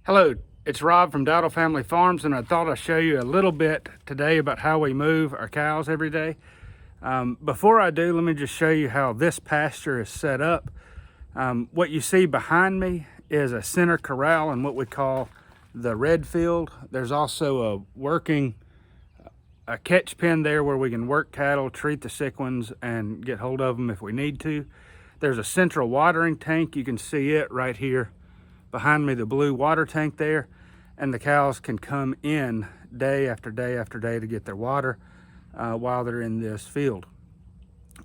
Hello, it's Rob from Dowdle Family Farms, and I thought I'd show you a little bit today about how we move our cows every day. Before I do, let me just show you how this pasture is set up. What you see behind me is a center corral and what we call the red field. There's also a catch pen there where we can work cattle, treat the sick ones, and get hold of them if we need to. There's a central watering tank. You can see it right here behind me, the blue water tank there, and the cows can come in day after day after day to get their water while they're in this field.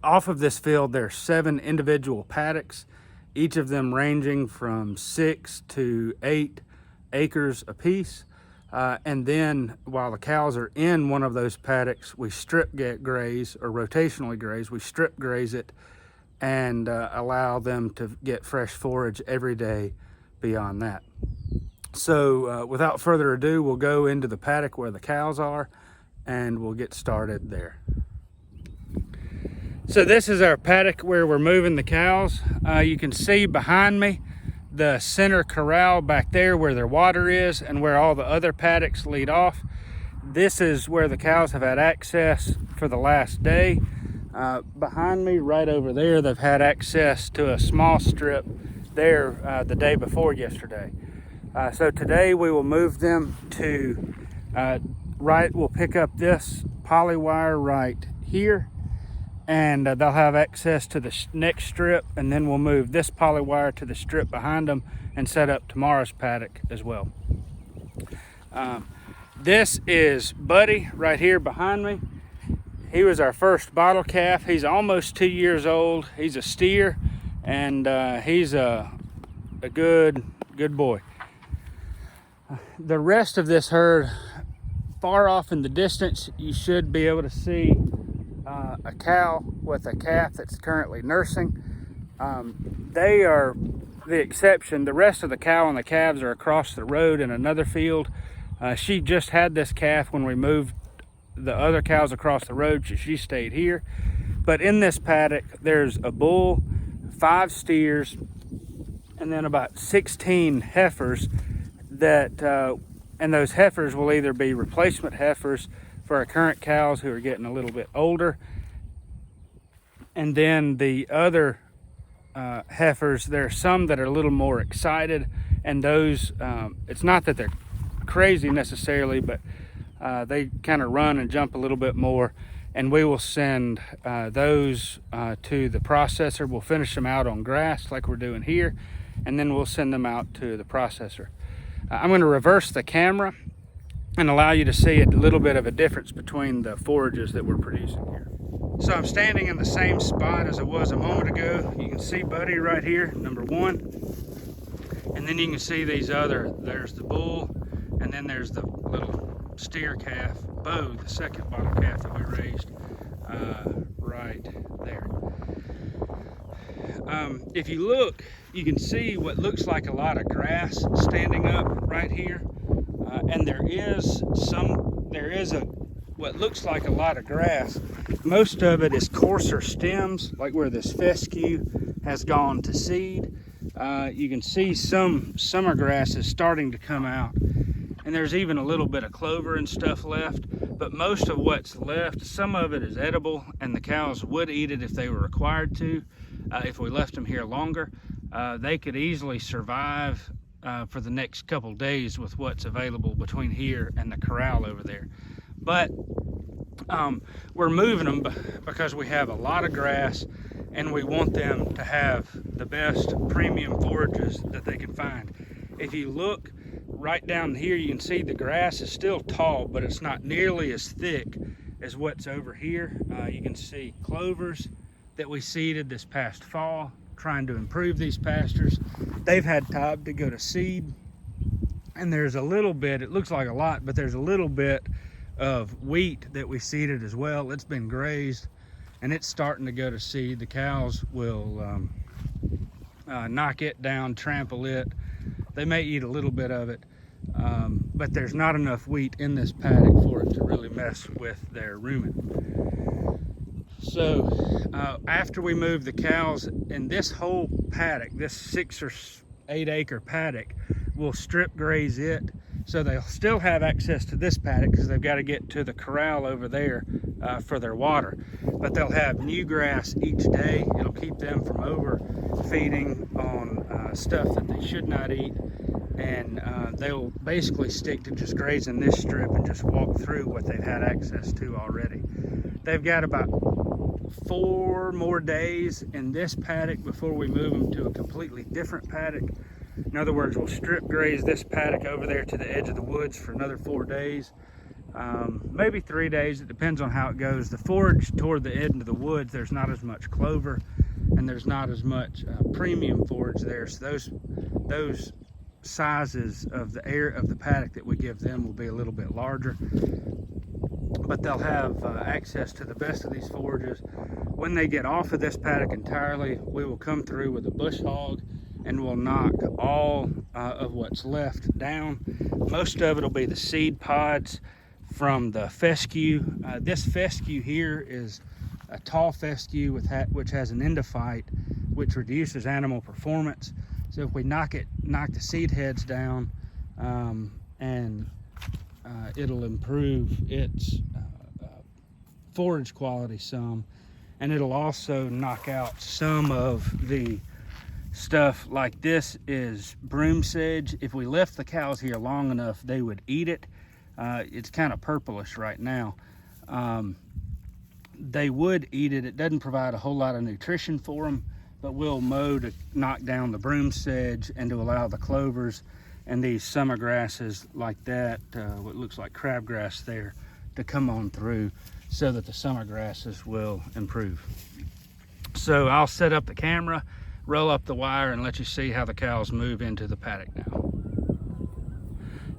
Off of this field, there are 7 individual paddocks, each of them ranging from 6 to 8 acres apiece. And then while the cows are in one of those paddocks, we strip graze or rotationally graze. We strip graze it and allow them to get fresh forage every day beyond that. So without further ado, we'll go into the paddock where the cows are and we'll get started there. So this is our paddock where we're moving the cows. You can see behind me the center corral back there where their water is and where all the other paddocks lead off. This is where the cows have had access for the last day. Behind me right over there, they've had access to a small strip there the day before yesterday. So today we will move them to we'll pick up this poly wire right here, and they'll have access to the next strip, and then we'll move this poly wire to the strip behind them and set up tomorrow's paddock as well. This is Buddy right here behind me. He was our first bottle calf. He's almost 2 years old. He's a steer, and he's a good boy. The rest of this herd, far off in the distance, you should be able to see a cow with a calf that's currently nursing. They are the exception. The rest of the cow and the calves are across the road in another field. She just had this calf when we moved the other cows across the road, so she stayed here. But in this paddock, there's a bull, 5 steers, and then about 16 heifers that, and those heifers will either be replacement heifers for our current cows who are getting a little bit older. And then the other heifers, there are some that are a little more excited, and those, it's not that they're crazy necessarily, but they kind of run and jump a little bit more, and we will send those to the processor. We'll finish them out on grass like we're doing here, and then we'll send them out to the processor. I'm going to reverse the camera and allow you to see a little bit of a difference between the forages that we're producing here. So I'm standing in the same spot as I was a moment ago. You can see Buddy right here, number 1, and then you can see these there's the bull, and then there's the little steer calf, Bo, the second bottle calf that we raised right there. If you look, you can see what looks like a lot of grass standing up right here, and there is what looks like a lot of grass. Most of it is coarser stems, like where this fescue has gone to seed. You can see some summer grass is starting to come out, and there's even a little bit of clover and stuff left, but most of what's left, some of it is edible, and the cows would eat it if they were required to. If we left them here longer, they could easily survive for the next couple days with what's available between here and the corral over there. But we're moving them because we have a lot of grass, and we want them to have the best premium forages that they can find. If you look right down here, you can see the grass is still tall, but it's not nearly as thick as what's over here. You can see clovers that we seeded this past fall, trying to improve these pastures. They've had time to go to seed, and there's a little bit, it looks like a lot, but there's a little bit of wheat that we seeded as well. It's been grazed, and it's starting to go to seed. The cows will knock it down, trample it. They may eat a little bit of it, but there's not enough wheat in this paddock for it to really mess with their rumen. So after we move the cows in this whole paddock, this 6 or 8 acre paddock, we'll strip graze it, so they'll still have access to this paddock because they've got to get to the corral over there for their water. But they'll have new grass each day. It'll keep them from overfeeding on stuff that they should not eat, and they'll basically stick to just grazing this strip and just walk through what they've had access to already. They've got about 4 more days in this paddock before we move them to a completely different paddock. In other words, we'll strip graze this paddock over there to the edge of the woods for another 4 days, maybe 3 days. It depends on how it goes. The forage toward the end of the woods, there's not as much clover and there's not as much premium forage there, so those sizes of the paddock that we give them will be a little bit larger, but they'll have access to the best of these forages. When they get off of this paddock entirely, we will come through with a bush hog and we'll knock all of what's left down. Most of it will be the seed pods from the fescue. This fescue here is a tall fescue which has an endophyte, which reduces animal performance. So if we knock the seed heads down, it'll improve its forage quality some, and it'll also knock out some of the stuff. Like this is broom sedge. If we left the cows here long enough, they would eat it. It's kind of purplish right now. They would eat it. It doesn't provide a whole lot of nutrition for them, but we'll mow to knock down the broom sedge and to allow the clovers and these summer grasses like that, what looks like crabgrass there, to come on through so that the summer grasses will improve. So I'll set up the camera, roll up the wire, and let you see how the cows move into the paddock now.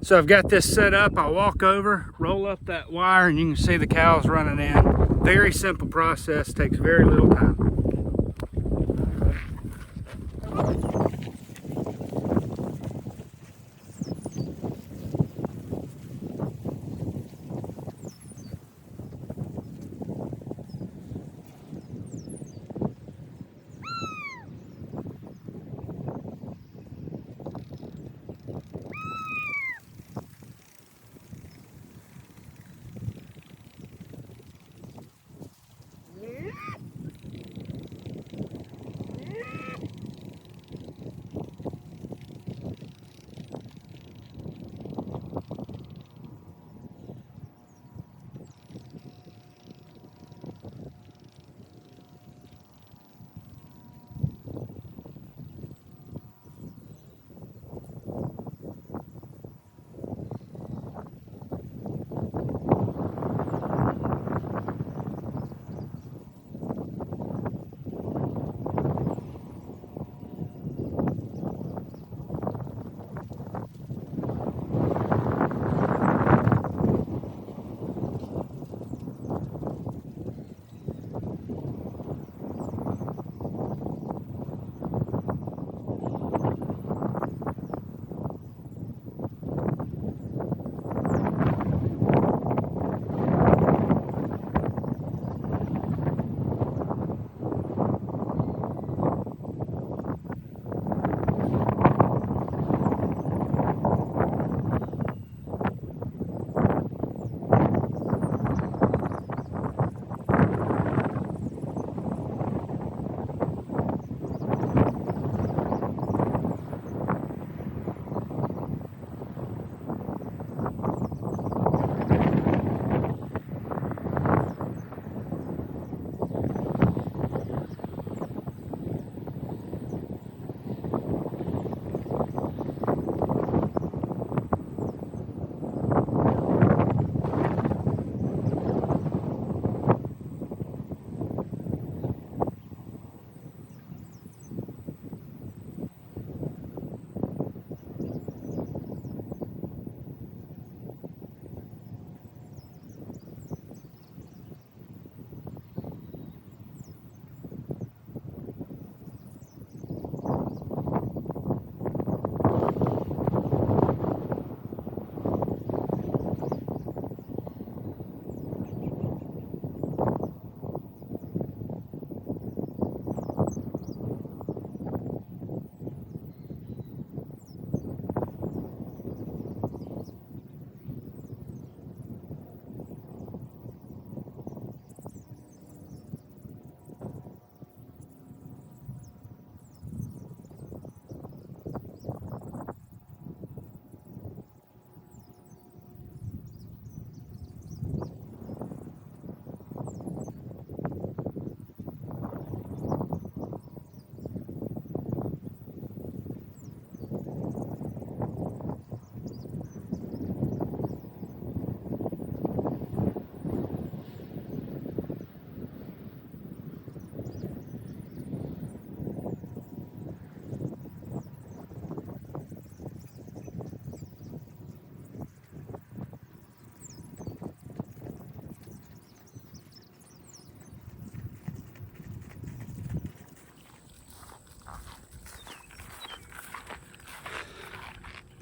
So I've got this set up. I'll walk over, roll up that wire, and you can see the cows running in. Very simple process, takes very little time.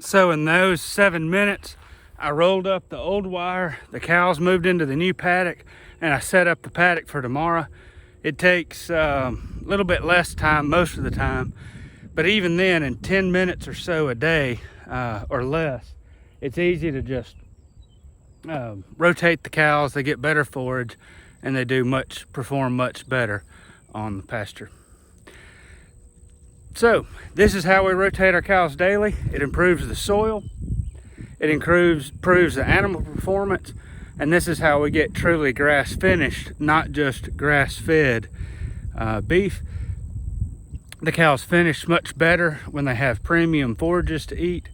So in those 7 minutes, I rolled up the old wire, the cows moved into the new paddock, and I set up the paddock for tomorrow. It takes a little bit less time most of the time, but even then, in 10 minutes or so a day or less, it's easy to just rotate the cows. They get better forage, and they perform much better on the pasture. So this is how we rotate our cows daily. It improves the soil, it improves the animal performance, and this is how we get truly grass finished, not just grass fed beef. The cows finish much better when they have premium forages to eat,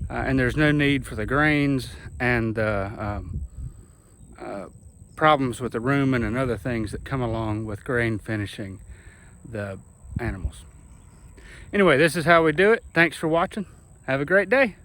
and there's no need for the grains and the problems with the rumen and other things that come along with grain finishing the animals. Anyway, this is how we do it. Thanks for watching. Have a great day.